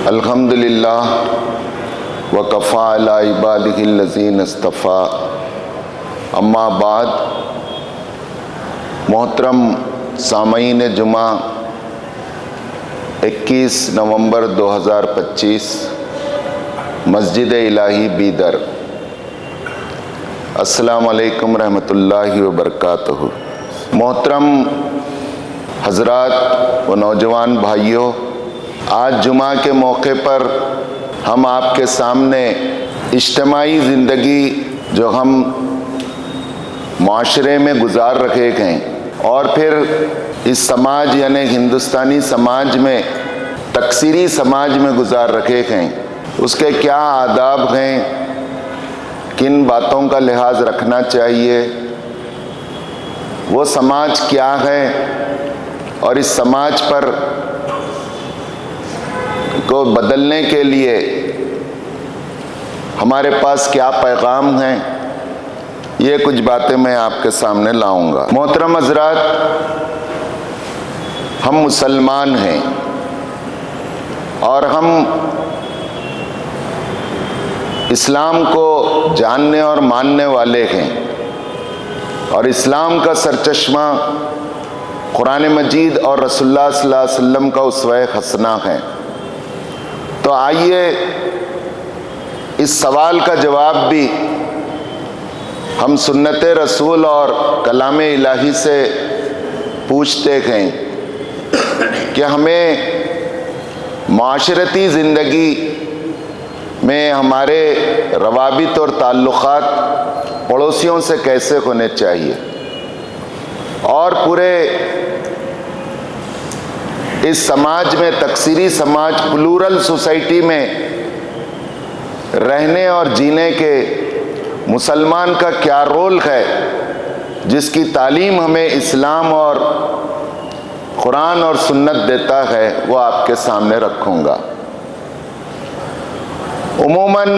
अल्हम्दुलिल्लाह व कफ़ा अला इबादिहिल्लज़ीना इस्तफ़ा। अम्मा बाद, मोहतरम सामईन जुमा 21 नवंबर 2025 मस्जिद इलाही बीदर। अस्सलामु अलैकुम रहमतुल्लाहि व बरकातुहू। मोहतरम हज़रात व नौजवान भाइयों, आज जुमा के मौके पर हम आपके सामने इज्तिमाई ज़िंदगी जो हम माशरे में गुजार रखे हैं और फिर इस समाज यानी हिंदुस्तानी समाज में तकसीरी समाज में गुजार रखे हैं, उसके क्या आदाब हैं, किन बातों का लिहाज रखना चाहिए, वो समाज क्या है और इस समाज पर को बदलने के लिए हमारे पास क्या पैगाम हैं, ये कुछ बातें मैं आपके सामने लाऊंगा। मोहतरम हज़रात, हम मुसलमान हैं और हम इस्लाम को जानने और मानने वाले हैं और इस्लाम का सरचश्मा कुरान मजीद और रसूलुल्लाह सल्लल्लाहु अलैहि वसल्लम का उसवा हसना है। तो आइए इस सवाल का जवाब भी हम सुन्नत रसूल और कलाम इलाही से पूछते हैं कि हमें माशरती ज़िंदगी में हमारे रवाबित और ताल्लुक़ात पड़ोसियों से कैसे होने चाहिए और पूरे इस समाज में, तकसीरी समाज, प्लूरल सोसाइटी में रहने और जीने के मुसलमान का क्या रोल है, जिसकी तालीम हमें इस्लाम और कुरान और सुन्नत देता है, वो आपके सामने रखूँगा। उमूमन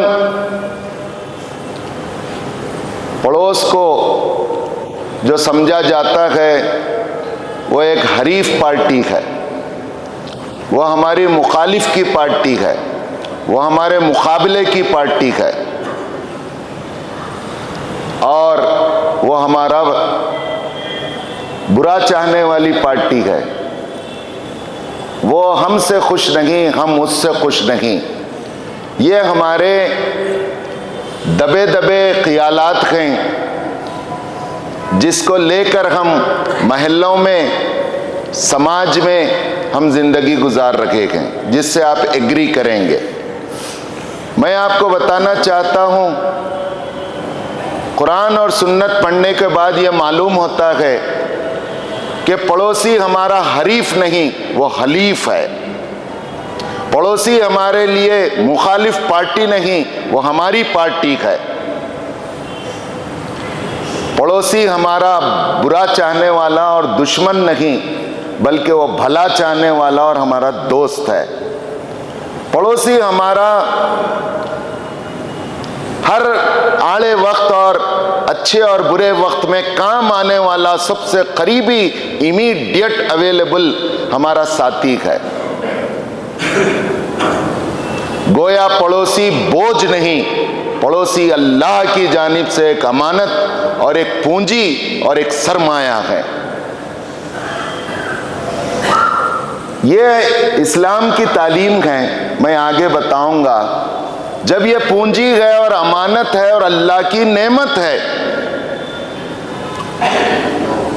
पड़ोस को जो समझा जाता है वो एक हरीफ पार्टी है, वो हमारी मुखालिफ की पार्टी है, वो हमारे मुकाबले की पार्टी है और वो हमारा बुरा चाहने वाली पार्टी है। वो हमसे खुश नहीं, हम उससे खुश नहीं। ये हमारे दबे दबे ख्यालात हैं जिसको लेकर हम महल्लों में, समाज में हम जिंदगी गुजार रखे हैं, जिससे आप एग्री करेंगे। मैं आपको बताना चाहता हूँ, कुरान और सुन्नत पढ़ने के बाद ये मालूम होता है कि पड़ोसी हमारा हरीफ नहीं, वो हलीफ है। पड़ोसी हमारे लिए मुखालिफ पार्टी नहीं, वो हमारी पार्टी है। पड़ोसी हमारा बुरा चाहने वाला और दुश्मन नहीं, बल्कि वो भला चाहने वाला और हमारा दोस्त है। पड़ोसी हमारा हर आड़े वक्त और अच्छे और बुरे वक्त में काम आने वाला सबसे करीबी, इमीडिएट अवेलेबल हमारा साथी है। गोया पड़ोसी बोझ नहीं, पड़ोसी अल्लाह की जानिब से एक अमानत और एक पूंजी और एक सरमाया है। ये इस्लाम की तालीम है, मैं आगे बताऊंगा। जब ये पूंजी है और अमानत है और अल्लाह की नेमत है,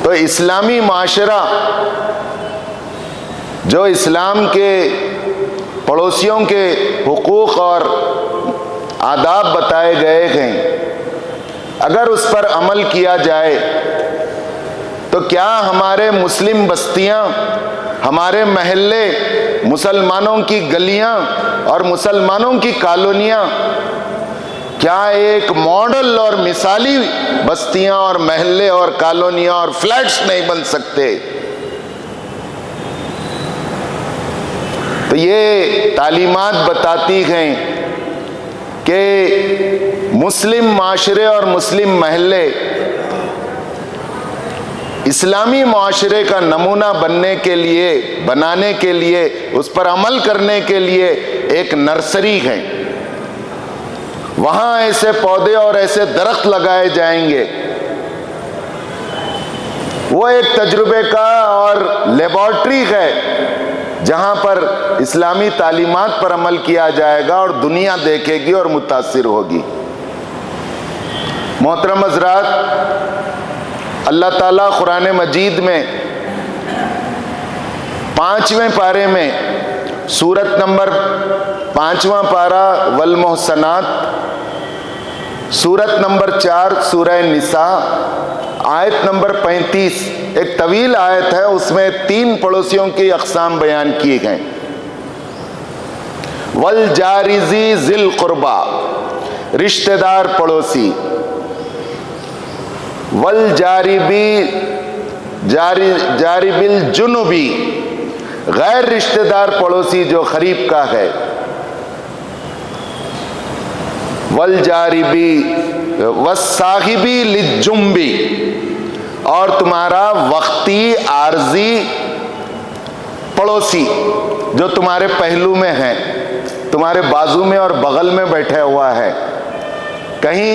तो इस्लामी माशरा जो इस्लाम के पड़ोसियों के हुकूक और आदाब बताए गए हैं, अगर उस पर अमल किया जाए तो क्या हमारे मुस्लिम बस्तियां, हमारे महल्ले, मुसलमानों की गलियां और मुसलमानों की कॉलोनियां क्या एक मॉडल और मिसाली बस्तियां और महल्ले और कॉलोनियां और फ्लैट्स नहीं बन सकते? तो ये तालीमात बताती हैं कि मुस्लिम माशरे और मुस्लिम महल्ले इस्लामी माशरे का नमूना बनाने के लिए, उस पर अमल करने के लिए एक नर्सरी है। वहां ऐसे पौधे और ऐसे दरख्त लगाए जाएंगे। वो एक तजुर्बे का और लेबॉर्ट्री है जहां पर इस्लामी तालीमात पर अमल किया जाएगा और दुनिया देखेगी और मुतासिर होगी। मोहतरम हज़रात, अल्लाह ताला कुरान मजीद में 5वें पारे में सूरत नंबर 5वां पारा वल मुहसनात, सूरत नंबर 4 सूरह निसा, आयत नंबर 35, एक तवील आयत है, उसमें 3 पड़ोसियों की अक़साम बयान किए गए। वल जारिजी जिल कुर्बा, रिश्तेदार पड़ोसी, वल जारिबिल जुनुबी, गैर रिश्तेदार पड़ोसी जो करीब का है, वल जारिबी वस्साहिबी लिजुम्बी, और तुम्हारा वक्ती आर्जी पड़ोसी जो तुम्हारे पहलू में है, तुम्हारे बाजू में और बगल में बैठा हुआ है, कहीं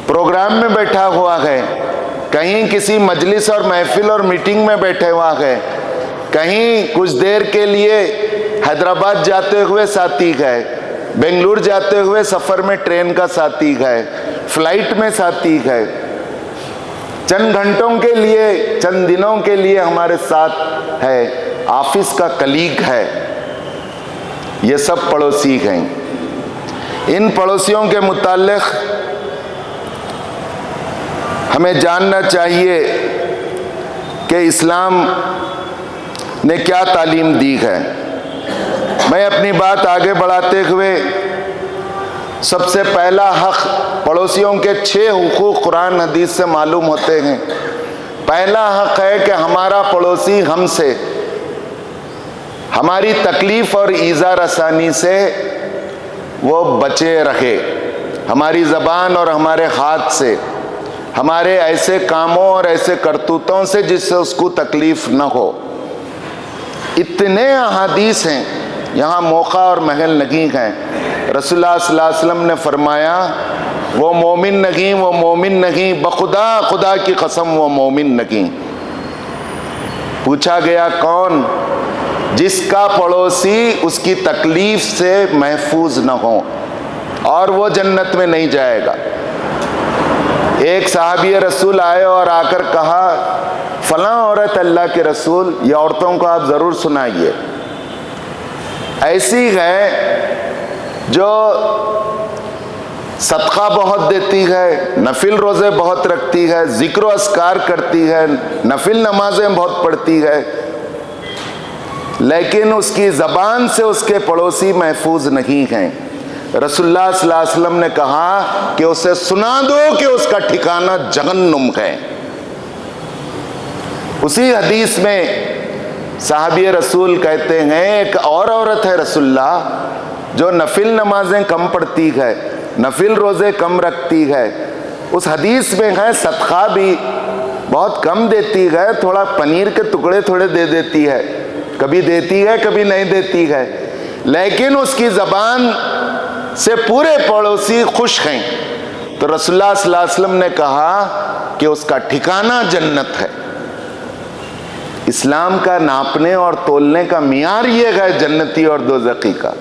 प्रोग्राम में बैठा हुआ है, कहीं किसी मजलिस और महफिल और मीटिंग में बैठे हुआ है, कहीं कुछ देर के लिए हैदराबाद जाते हुए साथी है, बेंगलुरु जाते हुए सफ़र में ट्रेन का साथी है, फ्लाइट में साथी है, चंद घंटों के लिए, चंद दिनों के लिए हमारे साथ है, ऑफिस का कलीग है, ये सब पड़ोसी हैं। इन पड़ोसियों के मुताल्लिक़ हमें जानना चाहिए कि इस्लाम ने क्या तालीम दी है। मैं अपनी बात आगे बढ़ाते हुए सबसे पहला हक़, पड़ोसियों के 6 हुकूक़ कुरान हदीस से मालूम होते हैं। पहला हक़ है कि हमारा पड़ोसी हमसे हमारी तकलीफ़ और ईज़ा रसानी से वो बचे रहे, हमारी ज़बान और हमारे हाथ से, हमारे ऐसे कामों और ऐसे करतूतों से जिससे उसको तकलीफ़ न हो। इतने अहादीस हैं, यहाँ मौका और महल नहीं है। रसूलुल्लाह सल्लल्लाहु अलैहि वसल्लम ने फरमाया, वो मोमिन नहीं, वो मोमिन नहीं, बखुदा खुदा की कसम वो मोमिन नहीं। पूछा गया कौन? जिसका पड़ोसी उसकी तकलीफ से महफूज न हो और वो जन्नत में नहीं जाएगा। एक सहाबी रसूल आए और आकर कहा, फलां औरत अल्लाह के रसूल, ये औरतों को आप ज़रूर सुनाइए, ऐसी है जो सदका बहुत देती है, नफिल रोज़े बहुत रखती है, ज़िक्र अस्कार करती है, नफिल नमाजें बहुत पढ़ती है, लेकिन उसकी ज़बान से उसके पड़ोसी महफूज नहीं हैं। रसूलुल्लाह सल्लल्लाहु अलैहि वसल्लम ने कहा कि उसे सुना दो कि उसका ठिकाना जहन्नुम है। उसी हदीस में साहबी रसूल कहते हैं, एक और औरत है रसूलुल्लाह जो नफिल नमाजें कम पढ़ती है, नफिल रोज़े कम रखती है। उस हदीस में है सदका भी बहुत कम देती है, थोड़ा पनीर के टुकड़े थोड़े दे देती है, कभी देती है कभी नहीं देती है, लेकिन उसकी ज़बान से पूरे पड़ोसी खुश हैं। तो रसूलुल्लाह सल्लल्लाहु अलैहि वसल्लम ने कहा कि उसका ठिकाना जन्नत है। इस्लाम का नापने और तोलने का मियार ये है जन्नती और दोज़खी का।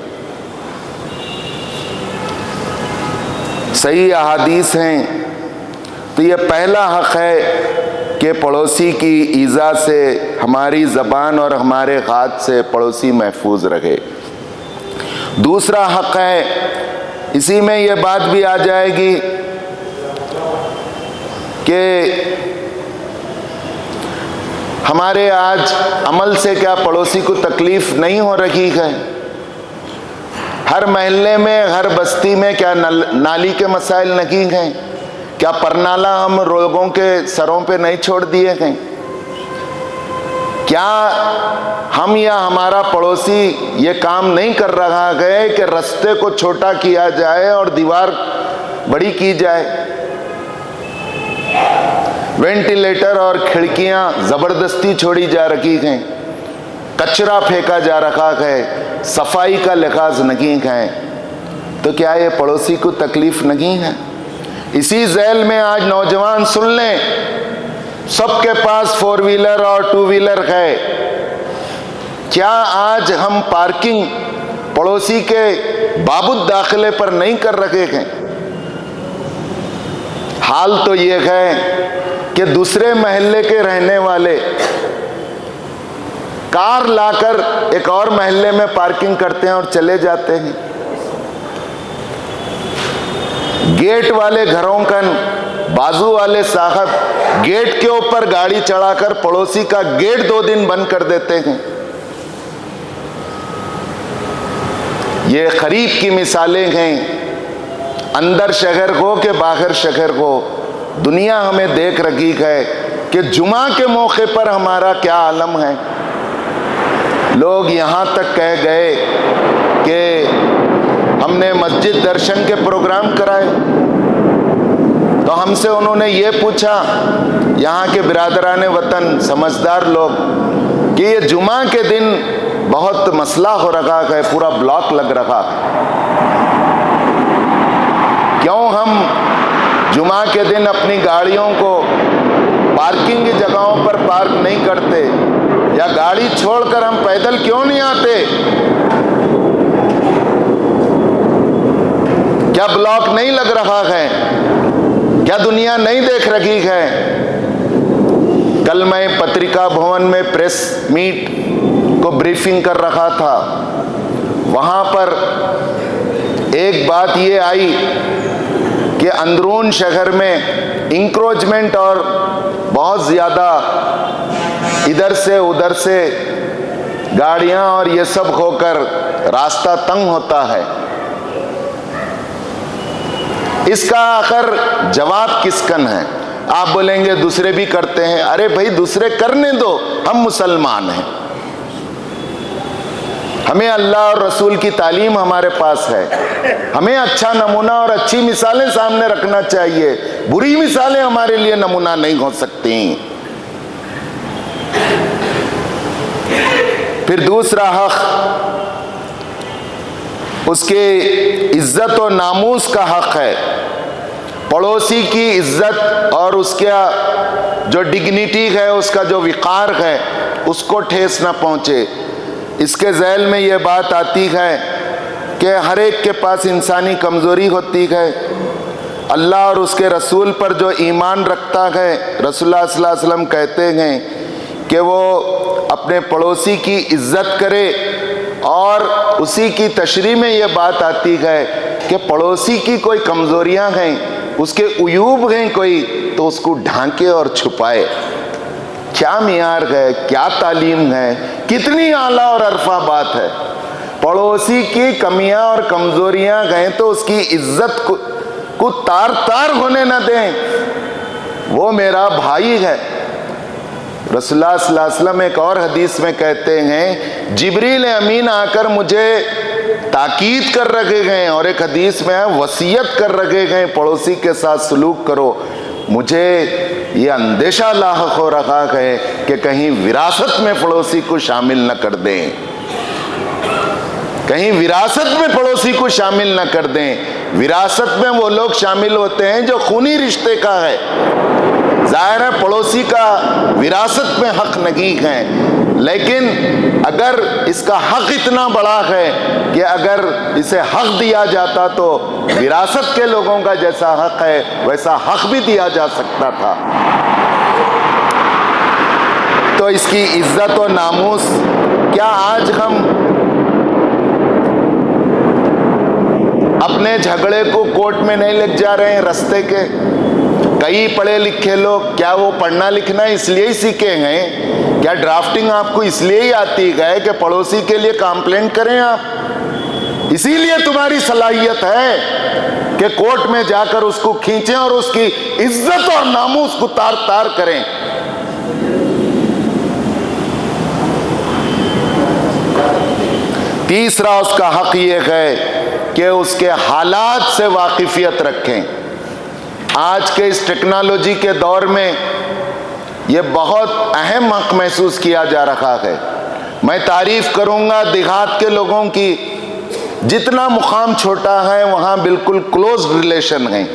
सही अहादीस हैं। तो ये पहला हक़ है कि पड़ोसी की ईज़ा से हमारी ज़बान और हमारे हाथ से पड़ोसी महफूज रहे। दूसरा हक़ है, इसी में ये बात भी आ जाएगी कि हमारे आज अमल से क्या पड़ोसी को तकलीफ़ नहीं हो रही है? हर महल्ले में, हर बस्ती में क्या नाली के मसाइल नहीं हैं? क्या परनाला हम लोगों के सरों पे नहीं छोड़ दिए हैं? क्या हम या हमारा पड़ोसी ये काम नहीं कर रहा है कि रास्ते को छोटा किया जाए और दीवार बड़ी की जाए? वेंटिलेटर और खिड़कियां ज़बरदस्ती छोड़ी जा रही हैं, कचरा फेंका जा रखा है, सफाई का लिहाज नहीं है, तो क्या ये पड़ोसी को तकलीफ नहीं है? इसी जेल में आज नौजवान सुन लें, सबके पास 4 व्हीलर और 2 व्हीलर है। क्या आज हम पार्किंग पड़ोसी के बाबूद दाखिले पर नहीं कर रहे हैं? हाल तो ये है कि दूसरे महल्ले के रहने वाले कार लाकर एक और महल्ले में पार्किंग करते हैं और चले जाते हैं। गेट वाले घरों का बाजू वाले साहब गेट के ऊपर गाड़ी चढ़ाकर पड़ोसी का गेट 2 दिन बंद कर देते हैं। ये खरीफ की मिसालें हैं, अंदर शहर हो के बाहर शहर हो, दुनिया हमें देख रही है कि जुमा के मौके पर हमारा क्या आलम है। लोग यहाँ तक कह गए कि हमने मस्जिद दर्शन के प्रोग्राम कराए, तो हमसे उन्होंने ये पूछा, यहाँ के बिरादरान वतन समझदार लोग, कि ये जुमा के दिन बहुत मसला हो रहा है, पूरा ब्लॉक लग रहा है, क्यों हम जुमा के दिन अपनी गाड़ियों को पार्किंग की जगहों पर पार्क नहीं करते, या गाड़ी छोड़कर हम पैदल क्यों नहीं आते? क्या ब्लॉक नहीं लग रहा है? क्या दुनिया नहीं देख रही है? कल मैं पत्रिका भवन में प्रेस मीट को ब्रीफिंग कर रहा था, वहां पर एक बात ये आई कि अंदरून शहर में इंक्रोचमेंट और बहुत ज़्यादा इधर से उधर से गाड़ियां और ये सब होकर रास्ता तंग होता है। इसका आखिर जवाब किसकन है? आप बोलेंगे दूसरे भी करते हैं। अरे भाई, दूसरे करने दो, हम मुसलमान हैं, हमें अल्लाह और रसूल की तालीम हमारे पास है, हमें अच्छा नमूना और अच्छी मिसालें सामने रखना चाहिए, बुरी मिसालें हमारे लिए नमूना नहीं हो सकती। फिर दूसरा हक, उसके इज्जत और नामूस का हक है। पड़ोसी की इज्जत और उसका जो डिग्निटी है, उसका जो विकार है, उसको ठेस ना पहुंचे। इसके ज़ैल में ये बात आती है कि हर एक के पास इंसानी कमज़ोरी होती है। अल्लाह और उसके रसूल पर जो ईमान रखता है, रसूलुल्लाह सल्लल्लाहु अलैहि वसल्लम कहते हैं कि वो अपने पड़ोसी की इज्जत करे, और उसी की तशरीह में ये बात आती है कि पड़ोसी की कोई कमज़ोरियाँ हैं, उसके उयूब हैं कोई, तो उसको ढांके और छुपाए। क्या मियार है, क्या तालीम है, कितनी आला और अरफा बात है। पड़ोसी की कमियां और कमजोरियां गए तो उसकी इज्जत को तार तार होने न दें, वो मेरा भाई है। रसूलुल्लाह सल्लल्लाहु अलैहि वसल्लम एक और हदीस में कहते हैं, जिब्रील अमीन आकर मुझे ताकीद कर रखे गए, और एक हदीस में वसीयत कर रखे गए, पड़ोसी के साथ सलूक करो। मुझे ये अंदेशा लाहक हो रहा है कि कहीं विरासत में पड़ोसी को शामिल न कर दें, कहीं विरासत में पड़ोसी को शामिल न कर दें। विरासत में वो लोग शामिल होते हैं जो खूनी रिश्ते का है। जाहिर है पड़ोसी का विरासत में हक नहीं है, लेकिन अगर इसका हक इतना बड़ा है कि अगर इसे हक दिया जाता तो विरासत के लोगों का जैसा हक है वैसा हक भी दिया जा सकता था। तो इसकी इज्जत और नामूस, क्या आज हम अपने झगड़े को कोर्ट में नहीं ले जा रहे हैं? रास्ते के कई पढ़े लिखे लोग, क्या वो पढ़ना लिखना इसलिए ही सीखे हैं? क्या ड्राफ्टिंग आपको इसलिए ही आती है कि पड़ोसी के लिए कंप्लेंट करें आप? इसीलिए तुम्हारी सलाहियत है कि कोर्ट में जाकर उसको खींचें और उसकी इज्जत और नामूस को तार तार करें। तीसरा उसका हक ये है कि उसके हालात से वाकिफियत रखें। आज के इस टेक्नोलॉजी के दौर में ये बहुत अहम हक महसूस किया जा रहा है। मैं तारीफ करूंगा देहात के लोगों की, जितना मुकाम छोटा है वहाँ बिल्कुल क्लोज रिलेशन है।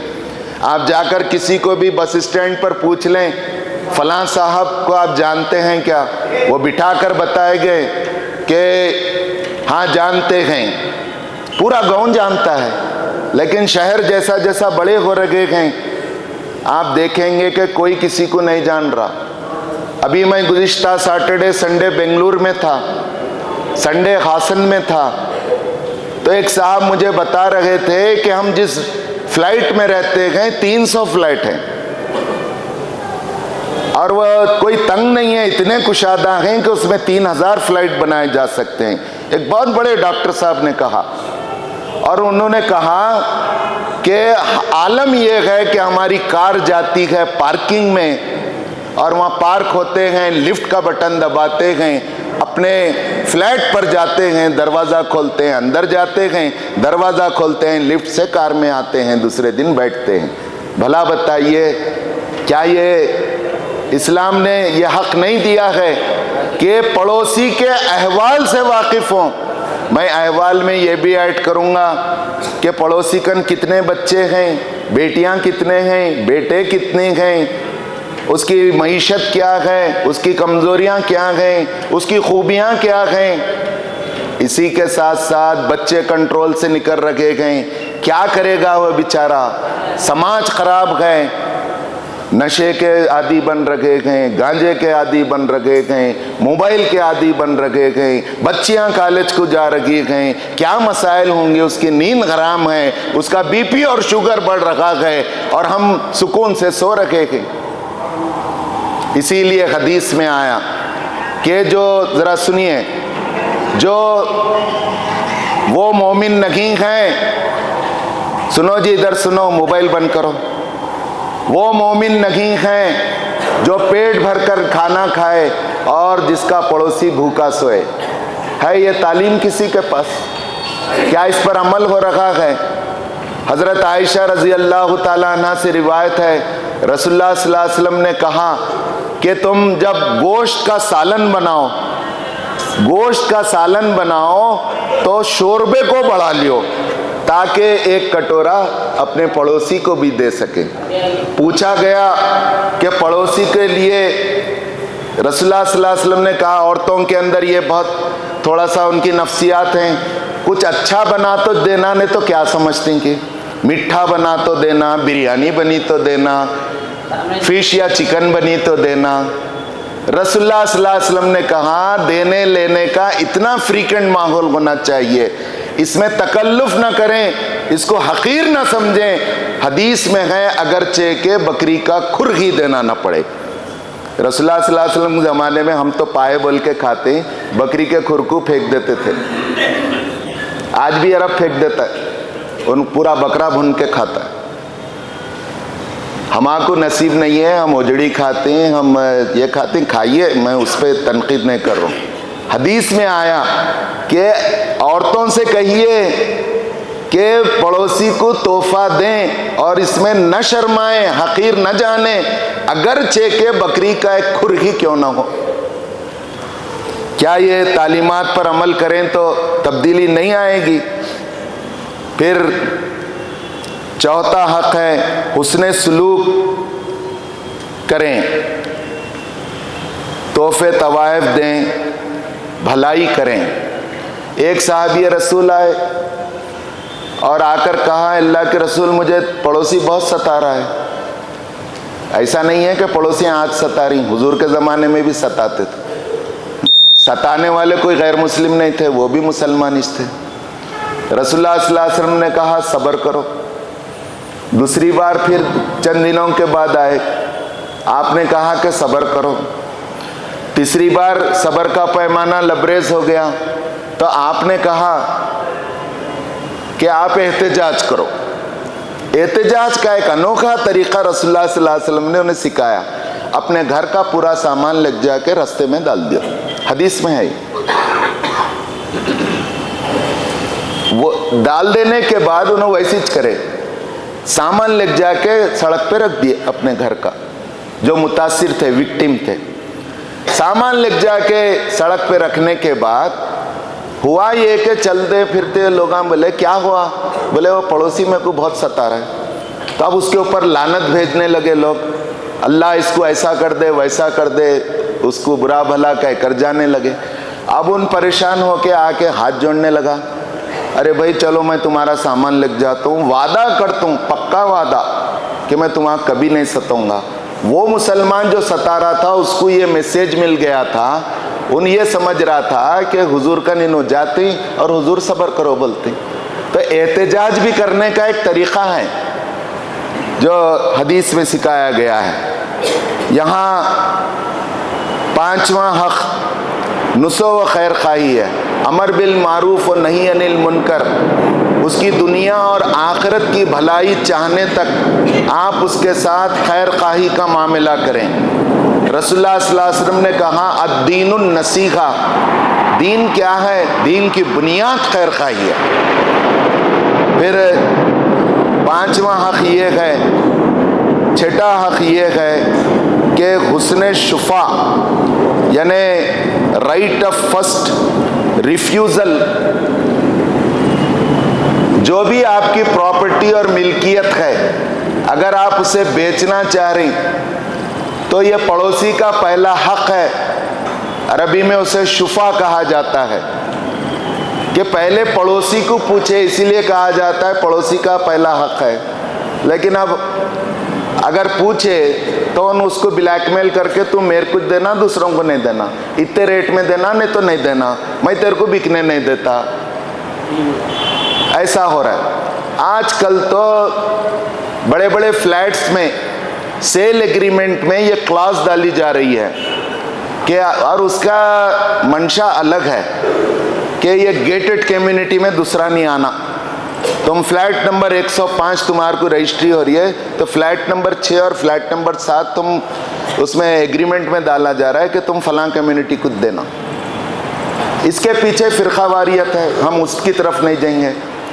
आप जाकर किसी को भी बस स्टैंड पर पूछ लें, फलां साहब को आप जानते हैं क्या, वो बिठा कर बताएंगे कि हाँ जानते हैं, पूरा गांव जानता है। लेकिन शहर जैसा जैसा बड़े हो रहे हैं आप देखेंगे कि कोई किसी को नहीं जान रहा। अभी मैं गुज़िश्ता सैटरडे संडे बेंगलुरु में था, संडे हासन में था, तो एक साहब मुझे बता रहे थे कि हम जिस फ्लाइट में रहते हैं 300 फ्लाइट हैं और वह कोई तंग नहीं है, इतने कुशादा हैं कि उसमें 3000 फ्लाइट बनाए जा सकते हैं। एक बहुत बड़े डॉक्टर साहब ने कहा, और उन्होंने कहा कि आलम यह है कि हमारी कार जाती है पार्किंग में और वहाँ पार्क होते हैं, लिफ्ट का बटन दबाते हैं, अपने फ्लैट पर जाते हैं, दरवाज़ा खोलते हैं, अंदर जाते हैं, दरवाज़ा खोलते हैं, लिफ्ट से कार में आते हैं, दूसरे दिन बैठते हैं। भला बताइए, क्या ये इस्लाम ने ये हक नहीं दिया है कि पड़ोसी के अहवाल से वाकिफ़ हों? मैं अहवाल में ये भी ऐड करूँगा कि पड़ोसी कन कितने बच्चे हैं, बेटियाँ कितने हैं, बेटे कितने हैं, उसकी मईशत क्या है, उसकी कमज़ोरियाँ क्या हैं, उसकी खूबियाँ क्या हैं। इसी के साथ साथ बच्चे कंट्रोल से निकल रखे गए, क्या करेगा वह बेचारा। समाज खराब है, नशे के आदी बन रखे हैं, गांजे के आदी बन रखे हैं, मोबाइल के आदी बन रखे हैं, बच्चियां कॉलेज को जा रही हैं, क्या मसाइल होंगे, उसकी नींद हराम है, उसका बीपी और शुगर बढ़ रखा है और हम सुकून से सो रखे हैं। इसीलिए हदीस में आया कि जो ज़रा सुनिए, जो वो मोमिन नहीं हैं, सुनो जी इधर सुनो, मोबाइल बंद करो, वो मोमिन नहीं हैं जो पेट भरकर खाना खाए और जिसका पड़ोसी भूखा सोए। है ये तालीम किसी के पास? क्या इस पर अमल हो रखा है? हज़रत आयशा रज़ी अल्लाह ताला अन्हा से रिवायत है, रसूलुल्लाह सल्लल्लाहु अलैहि वसल्लम ने कहा कि तुम जब गोश्त का सालन बनाओ, गोश्त का सालन बनाओ तो शोरबे को बढ़ा लियो ताकि एक कटोरा अपने पड़ोसी को भी दे सके। पूछा गया कि पड़ोसी के लिए, रसूलुल्लाह सल्लल्लाहु अलैहि वसल्लम ने कहा औरतों के अंदर ये बहुत थोड़ा सा उनकी नफ्सियात हैं, कुछ अच्छा बना तो देना, नहीं तो क्या समझती कि मीठा बना तो देना, बिरयानी बनी तो देना, फिश या चिकन बनी तो देना। रसूलुल्लाह सल्लल्लाहु अलैहि वसल्लम ने कहा देने लेने का इतना फ्रीक्वेंट माहौल होना चाहिए, इसमें तकल्लुफ ना करें, इसको हकीर ना समझें। हदीस में है अगरचे के बकरी का खुर ही देना ना पड़े। रसूलुल्लाह सल्लल्लाहु अलैहि वसल्लम के ज़माने में हम तो पाए बोल के खाते, बकरी के खुर को फेंक देते थे। आज भी अरब फेंक देता है, उन पूरा बकरा भुन के खाता है। हमारे को नसीब नहीं है, हम उजड़ी खाते हैं, हम ये खाते हैं, खाइए, मैं उस पर तनकीद नहीं कर रहा हूँ। हदीस में आया कि औरतों से कहिए कि पड़ोसी को तोहफा दें और इसमें न शर्माएं, हकीर न जाने, अगरचे के बकरी का एक खुर ही क्यों ना हो। क्या ये तालीमात पर अमल करें तो तब्दीली नहीं आएगी? फिर चौथा हक है हुस्ने सुलूक करें, तोहफे तवाइफ दें, भलाई करें। एक साहबी रसूल आए और आकर कहा अल्लाह के रसूल मुझे पड़ोसी बहुत सता रहा है। ऐसा नहीं है कि पड़ोसियाँ आज सता रही, हुजूर के ज़माने में भी सताते थे। सताने वाले कोई गैर मुस्लिम नहीं थे, वो भी मुसलमान थे। रसूलुल्लाह सल्लल्लाहु अलैहि वसल्लम ने कहा सब्र करो। दूसरी बार फिर चंद दिनों के बाद आए, आपने कहा कि सब्र करो। तीसरी बार सब्र का पैमाना लबरेज हो गया तो आपने कहा कि आप एहतजाज करो। एहतजाज का एक अनोखा तरीका रसूलुल्लाह सल्लल्लाहु अलैहि वसल्लम ने उन्हें सिखाया। अपने घर का पूरा सामान लग जाके रास्ते में डाल दिया, हदीस में है। वो डाल देने के बाद उन्हें वैसे ही करे, सामान लग जाके सड़क पे रख दिए अपने घर का। जो मुतासिर थे, विक्टिम थे। सामान लेके जाके सड़क पे रखने के बाद हुआ ये कि चलते फिरते लोग बोले क्या हुआ, बोले वो पड़ोसी मेरे को बहुत सता रहा है। तो अब उसके ऊपर लानत भेजने लगे लोग, अल्लाह इसको ऐसा कर दे वैसा कर दे, उसको बुरा भला कह कर जाने लगे। अब उन परेशान होके आके हाथ जोड़ने लगा, अरे भाई चलो मैं तुम्हारा सामान लेके जाता हूँ, वादा करता हूँ, पक्का वादा कि मैं तुम्हारा कभी नहीं सताऊंगा। वो मुसलमान जो सता रहा था उसको ये मैसेज मिल गया था, उन ये समझ रहा था कि हुजूर का निनो जाती और हुजूर सब्र करो बोलते। तो एहतजाज भी करने का एक तरीक़ा है जो हदीस में सिखाया गया है। यहाँ पांचवा हक़ नुसो व खैर खाही है, अमर बिल मारूफ और नहीं अनिल मुनकर। उसकी दुनिया और आखिरत की भलाई चाहने तक आप उसके साथ खैर खाही का मामला करें। रसूलुल्लाह सल्लल्लाहु अलैहि वसल्लम ने कहा अद्दीनुन नसीहा, दीन क्या है, दीन की बुनियाद खैर खाही है। फिर पांचवा हक़ ये है, छठा हक़ ये है कि हुस्न शुफा यानी राइट ऑफ फर्स्ट रिफ्यूज़ल, जो भी आपकी प्रॉपर्टी और मिल्कियत है अगर आप उसे बेचना चाह रही तो ये पड़ोसी का पहला हक़ है। अरबी में उसे शुफा कहा जाता है कि पहले पड़ोसी को पूछे, इसीलिए कहा जाता है पड़ोसी का पहला हक़ है। लेकिन अब अगर पूछे तो उसको ब्लैकमेल करके तुम मेरे कुछ देना, दूसरों को नहीं देना, इतने रेट में देना, नहीं तो नहीं देना, मैं तेरे को बिकने नहीं देता, ऐसा हो रहा है। आजकल तो बड़े बड़े फ्लैट्स में सेल एग्रीमेंट में ये क्लॉज डाली जा रही है कि, और उसका मंशा अलग है कि ये गेटेड कम्युनिटी में दूसरा नहीं आना। तुम फ्लैट नंबर 105 तुम्हारे को रजिस्ट्री हो रही है तो फ्लैट नंबर 6 और फ्लैट नंबर 7 तुम उसमें एग्रीमेंट में डाला जा रहा है कि तुम फलां कम्युनिटी को देना। इसके पीछे फ़िरक़ावारियत है, हम उसकी तरफ नहीं जाएंगे।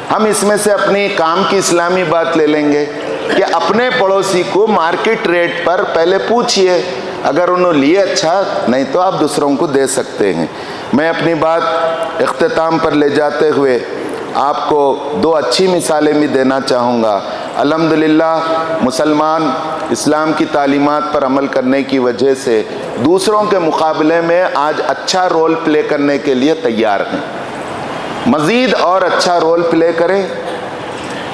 हम इसमें से अपनी काम की इस्लामी बात ले लेंगे कि अपने पड़ोसी को मार्केट रेट पर पहले पूछिए, अगर उन्होंने लिए अच्छा, नहीं तो आप दूसरों को दे सकते हैं। मैं अपनी बात इख्तिताम पर ले जाते हुए आपको दो अच्छी मिसालें भी देना चाहूँगा। अल्हम्दुलिल्लाह मुसलमान इस्लाम की तालीमात पर अमल करने की वजह से दूसरों के मुकाबले में आज अच्छा रोल प्ले करने के लिए तैयार हैं। मज़ीद और अच्छा रोल प्ले करें।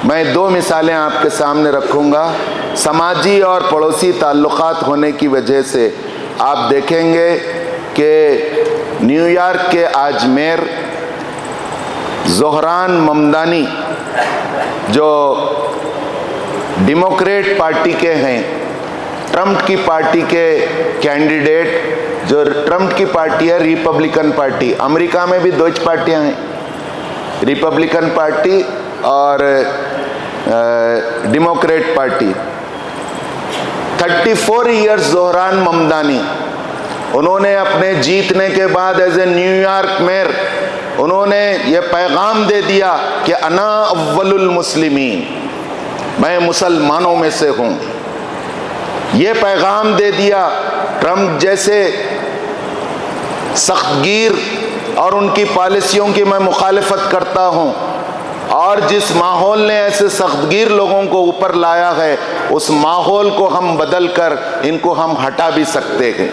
मैं दो मिसालें आपके सामने रखूँगा। समाजी और पड़ोसी ताल्लुक़ात होने की वजह से आप देखेंगे कि न्यूयॉर्क के आजमेर ज़ोहरान ममदानी जो डेमोक्रेट पार्टी के हैं, ट्रंप की पार्टी के कैंडिडेट, जो ट्रंप की पार्टी है रिपब्लिकन पार्टी, अमेरिका में भी दो पार्टियां हैं, रिपब्लिकन पार्टी और Democrat party. 34 years Zohran Mamdani, उन्होंने अपने जीतने के बाद एज ए न्यूयॉर्क मेयर उन्होंने ये पैगाम दे दिया कि अना अव्वलुल मुस्लिमीन, मैं मुसलमानों में से हूँ। ये पैगाम दे दिया। ट्रंप जैसे सख्तगीर और उनकी पॉलिसियों की मैं मुखालिफत करता हूँ, और जिस माहौल ने ऐसे सख्तगीर लोगों को ऊपर लाया है उस माहौल को हम बदल कर इनको हम हटा भी सकते हैं।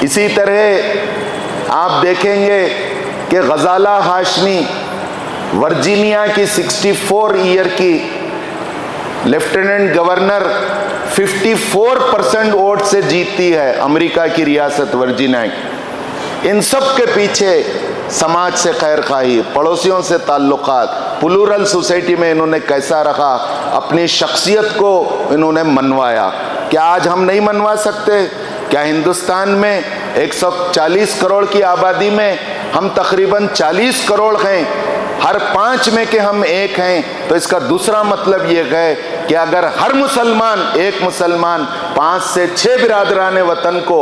इसी तरह आप देखेंगे कि गजाला हाशमी वर्जीनिया की 64 ईयर की लेफ्टिनेंट गवर्नर 54% वोट से जीतती है अमेरिका की रियासत वर्जीनिया की। इन सब के पीछे समाज से खैर खाही, पड़ोसियों से ताल्लुकात, प्लूरल सोसाइटी में इन्होंने कैसा रखा, अपनी शख्सियत को इन्होंने मनवाया। क्या आज हम नहीं मनवा सकते? क्या हिंदुस्तान में 140 करोड़ की आबादी में हम तकरीबन 40 करोड़ हैं, हर 5 में के हम एक हैं, तो इसका दूसरा मतलब ये है कि अगर हर मुसलमान, एक मुसलमान 5 से 6 बिरादरान वतन को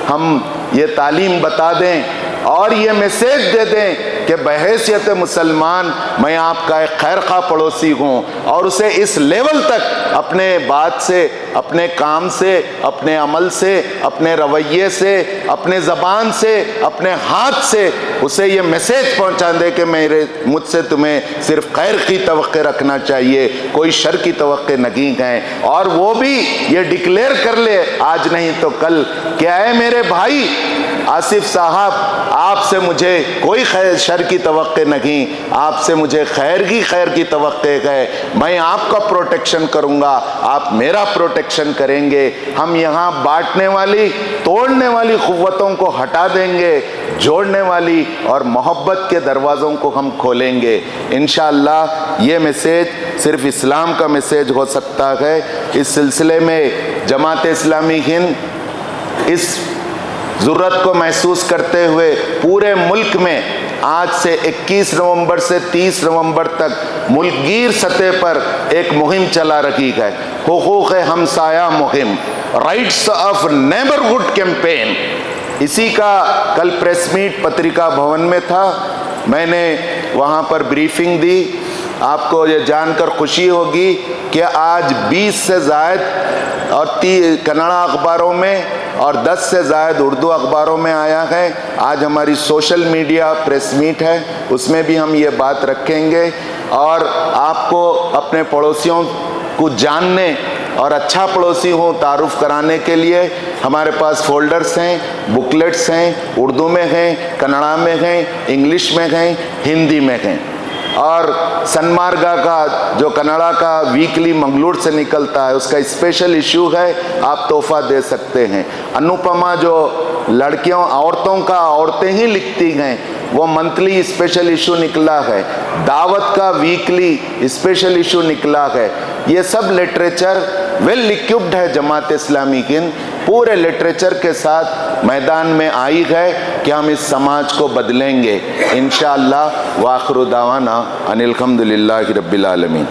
हम ये तालीम बता दें और ये मैसेज दे दें कि बहैसियत मुसलमान मैं आपका एक खैर खा पड़ोसी हूँ, और उसे इस लेवल तक अपने बात से, अपने काम से, अपने अमल से, अपने रवैये से, अपने ज़बान से, अपने हाथ से उसे ये मैसेज पहुँचा दे कि मुझसे तुम्हें सिर्फ खैर की तवक्को रखना चाहिए, कोई शर की तवक्को नहीं है। और वो भी ये डिक्लेयर कर ले आज नहीं तो कल, क्या है मेरे भाई आसिफ साहब, आपसे मुझे कोई खैर शर की तवक्को नहीं, आपसे मुझे खैर की तवक्को है। मैं आपका प्रोटेक्शन करूँगा, आप मेरा प्रोटेक्शन करेंगे। हम यहाँ बांटने वाली, तोड़ने वाली क़ुव्वतों को हटा देंगे, जोड़ने वाली और मोहब्बत के दरवाज़ों को हम खोलेंगे। इंशाअल्लाह ये मैसेज सिर्फ इस्लाम का मैसेज हो सकता है। इस सिलसिले में जमात इस्लामी हिंद इस ज़रूरत को महसूस करते हुए पूरे मुल्क में आज से 21 नवंबर से 30 नवंबर तक मुल्कगीर सतह पर एक मुहिम चला रही है, हुकूक़ हमसाया मुहिम, राइट्स ऑफ नेबरहुड कैंपेन। इसी का कल प्रेस मीट पत्रिका भवन में था, मैंने वहाँ पर ब्रीफिंग दी। आपको ये जानकर खुशी होगी कि आज 20 से ज़ायद और 30 कन्नड़ा अखबारों में और 10 से ज़ायद उर्दू अखबारों में आया है। आज हमारी सोशल मीडिया प्रेस मीट है, उसमें भी हम ये बात रखेंगे और आपको अपने पड़ोसियों को जानने और अच्छा पड़ोसी हो तारुफ कराने के लिए हमारे पास फोल्डर्स हैं, बुकलेट्स हैं, उर्दू में हैं, कन्नड़ा में हैं, इंग्लिश में हैं, हिंदी में हैं। और सन्मार्गा का जो कन्नड़ा का वीकली मंगलूर से निकलता है उसका स्पेशल इशू है, आप तोहफा दे सकते हैं। अनुपमा जो लड़कियों औरतों का औरतें ही लिखती हैं वो मंथली स्पेशल इशू निकला है, दावत का वीकली स्पेशल इशू निकला है। ये सब लिटरेचर वेल इक्विप्ड है। जमात इस्लामी हिंद पूरे लिटरेचर के साथ मैदान में आई है कि हम इस समाज को बदलेंगे इंशाअल्लाह। वाखिरु दावाना अनिल हम्दुलिल्लाहि रब्बिल आलमीन।